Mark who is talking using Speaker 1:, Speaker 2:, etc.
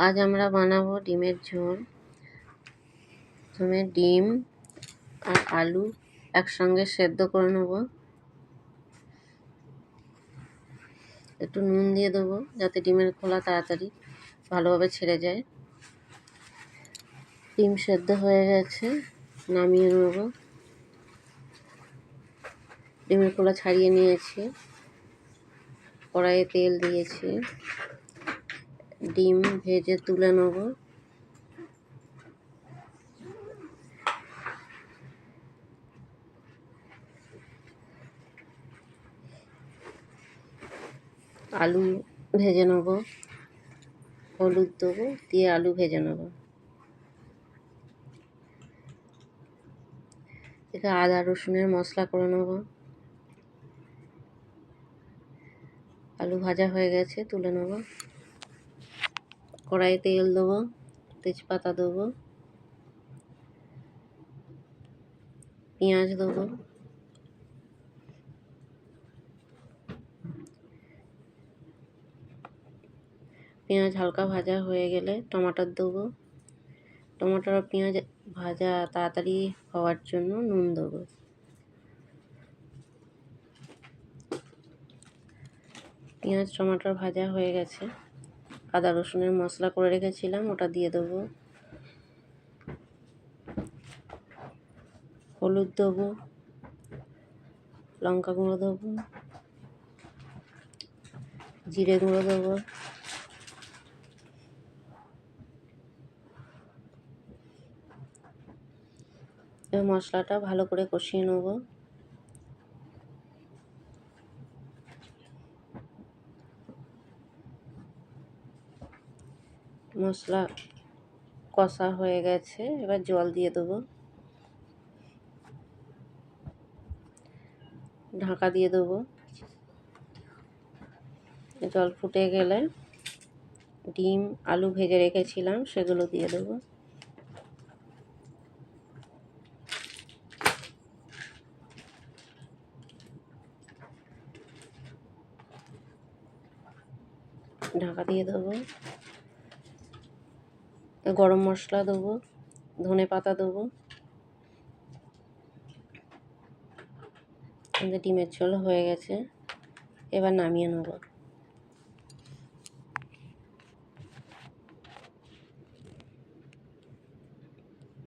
Speaker 1: আজ আমরা বানাবো ডিমের ঝোল। প্রথমে ডিম আর আলু একসঙ্গে সেদ্ধ করে নেব। একটু নুন দিয়ে দেবো যাতে ডিমের খোলা তাড়াতাড়ি ভালোভাবে ছেড়ে যায়। ডিম সেদ্ধ হয়ে গেছে, নামিয়ে নেব। ডিমের খোলা ছাড়িয়ে নিয়েছি, কড়াইয়ে তেল দিয়েছি, ডিম ভেজে তুলে নেব। আলু ভেজে নেব, হলুদ দেবো, দিয়ে আলু ভেজে নেব। এখানে আদা রসুনের মশলা করে নেব। আলু ভাজা হয়ে গেছে, তুলে নেব। কড়াইয়ে তেল দেবো, তেজপাতা দেবো, পেঁয়াজ দেবো, পেঁয়াজ হালকা ভাজা হয়ে গেলে টমাটোর দেবো। টমাটোর আর পেঁয়াজ ভাজা তাড়াতাড়ি হওয়ার জন্য নুন দেবো। পেঁয়াজ টমাটোর ভাজা হয়ে গেছে, আদা রসুনের মশলা করে রেখেছিলাম ওটা দিয়ে দেবো। হলুদ দেবো, লঙ্কা গুঁড়ো দেবো, জিরে গুঁড়ো দেবো, এই মশলাটা ভালো করে কষিয়ে নেব। মশলা কষা হয়ে গেছে, এবার জল দিয়ে দেবো। ঢাকা দিয়ে দেবো। জল ফুটে গেলে ডিম আলু ভেজে রেখেছিলাম সেগুলো দিয়ে দেবো। ঢাকা দিয়ে দেবো। গরম মশলা দেবো, ধনে পাতা দেবো। ডিমের ঝোল হয়ে গেছে, এবার নামিয়ে নেব।